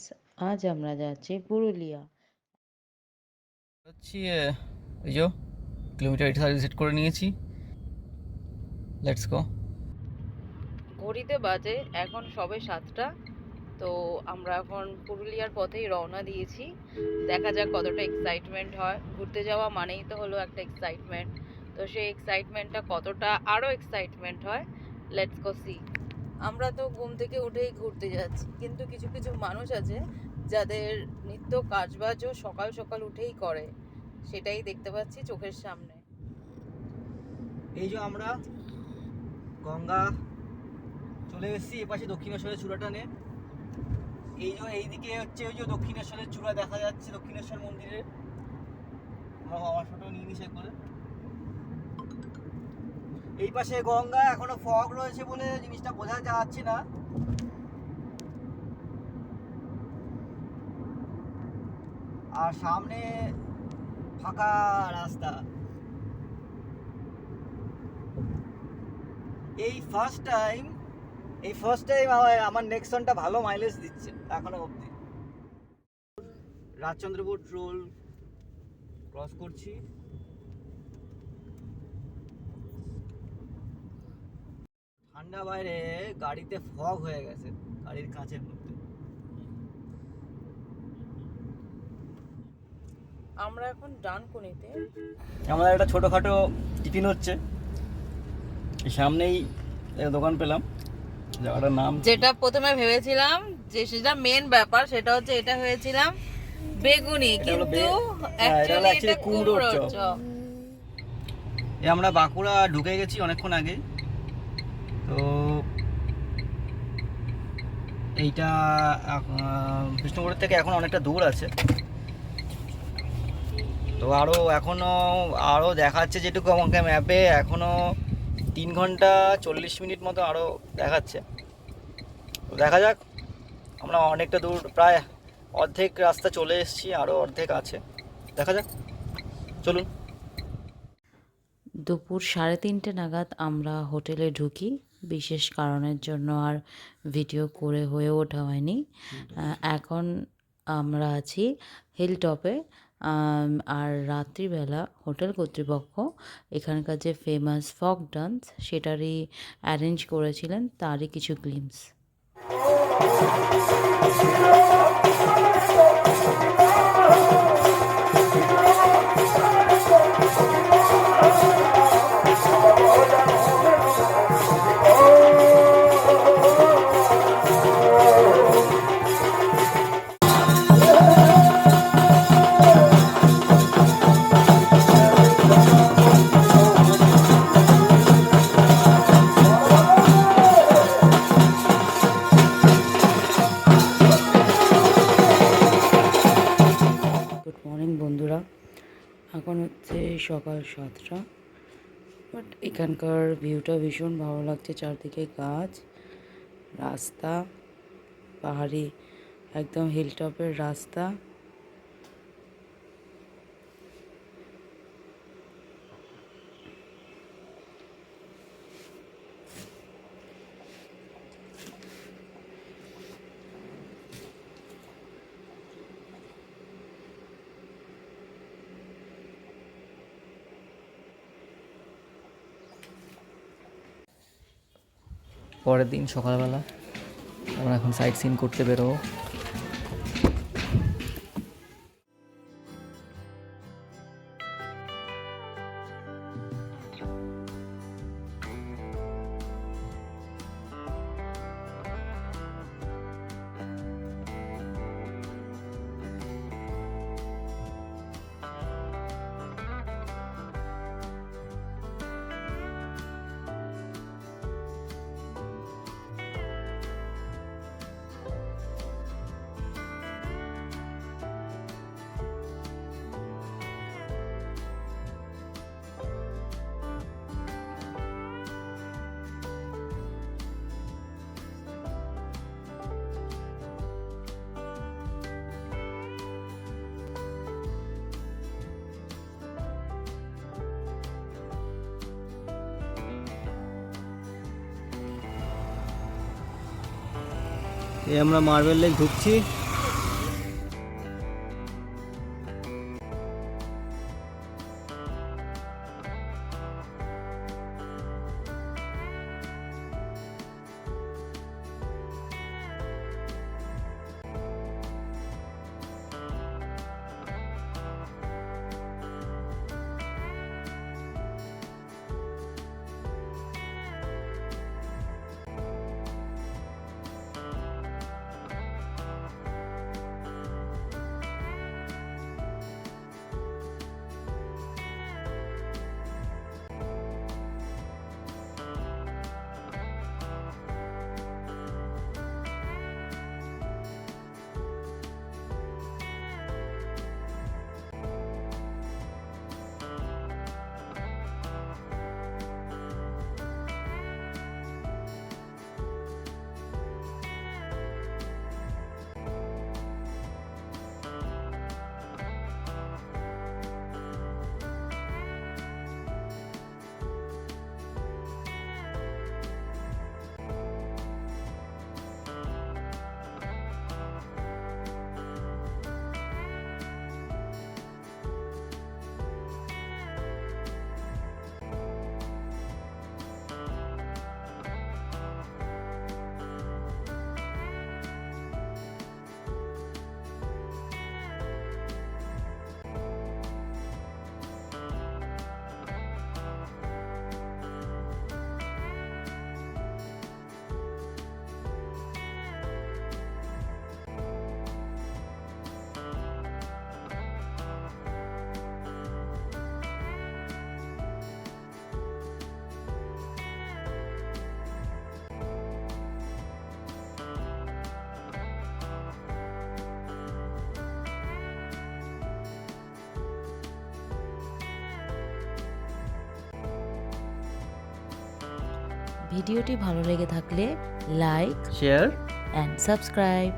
Friends, আজ আমরা যাচ্ছি পুরুলিয়া। হচ্ছি এই যে কিলোমিটার সেট করে নিয়েছি। Let's go. ঘড়িতে বাজে এখন সবে 7টা। তো আমরা এখন পুরুলিয়ার পথেই রওনা দিয়েছি। দেখা যাক কতটা এক্সাইটমেন্ট হয়। ঘুরতে যাওয়া মানেই তো হলো একটা এক্সাইটমেন্ট। তো সেই এক্সাইটমেন্টটা কতটা আরও এক্সাইটমেন্ট হয়, লেটস গো সি। আমরা তো ঘুম থেকে উঠেই ঘুরতে যাচ্ছি, কিন্তু কিছু কিছু মানুষ আছে যাদের নিত্য কাজবাজও সকাল সকাল উঠেই করে, সেটাই দেখতে পাচ্ছি চোখের সামনে। এই যে আমরা গঙ্গা চলে এসেছি, এপাশে দক্ষিণেশ্বরের চূড়াটা নে। এই যে এইদিকে হচ্ছে ওই যে দক্ষিণেশ্বরের চূড়া দেখা যাচ্ছে, দক্ষিণেশ্বর মন্দিরের। আমরা আমার ফটো নিয়ে নিছে করে। এই পাশে গঙ্গা, এখনো ফগ রয়েছে বলে জিনিসটা বোঝা যাচ্ছে না। আর সামনে ফাঁকা রাস্তা। এই ফার্স্ট টাইম আমার নেক্সনটা ভালো মাইলেজ দিচ্ছে এখনো অবধি। রাজচন্দ্রপুর টোল ক্রস করছি। ঠান্ডা বাইরে, গাড়িতে ফগ হয়ে গেছে গাড়ির কাঁচের মধ্যে। আমরা এখন ডানকুনিতে আমাদের একটা ছোটোখাটো টিফিন হচ্ছে, সামনেই দোকান পেলাম। জায়গাটার নাম যেটা প্রথমে ভেবেছিলাম যে সেটা মেন ব্যাপার, সেটা হচ্ছে এটা হয়েছিলাম বেগুনি, কিন্তু অ্যাকচুয়ালি এটা কুমড়োর চপ। আমরা বাঁকুড়া ঢুকে গেছি অনেকক্ষণ আগে। তো এইটা বিষ্ণুপুরের থেকে এখন অনেকটা দূর আছে। তো এখনও দেখাচ্ছে যেটুকু আমাকে ম্যাপে, এখনও 3 ঘন্টা 40 মিনিট মতো আরও দেখাচ্ছে। তো দেখা যাক, আমরা অনেকটা দূর, প্রায় অর্ধেক রাস্তা চলে এসেছি, আরও অর্ধেক আছে, দেখা যাক, চলুন। দুপুর 3:30 নাগাদ আমরা হোটেলে ঢুকি। বিশেষ কারণের জন্য আর ভিডিও করে হয়ে ওঠা হয়নি। এখন আমরা আছি হিল টপে। আর রাত্রিবেলা হোটেল কর্তৃপক্ষ এখানকার যে ফেমাস ফক ডান্স সেটারই অ্যারেঞ্জ করেছিলেন, তারই কিছু গ্লিমস। গুড মর্নিং বন্ধুরা, এখন হচ্ছে সকাল 7টা। বাট এখানকার ভিউটা ভীষণ ভালো লাগছে। চারদিকে গাছ, রাস্তা, পাহাড়ি একদম হিলটপের রাস্তা। পরের দিন সকালবেলা আমরা এখন সাইট সিন করতে বেরোবো। এই আমরা মার্বেল লেক ঢুকছি। ভিডিওটি ভালো লেগে থাকলে লাইক শেয়ার অ্যান্ড সাবস্ক্রাইব।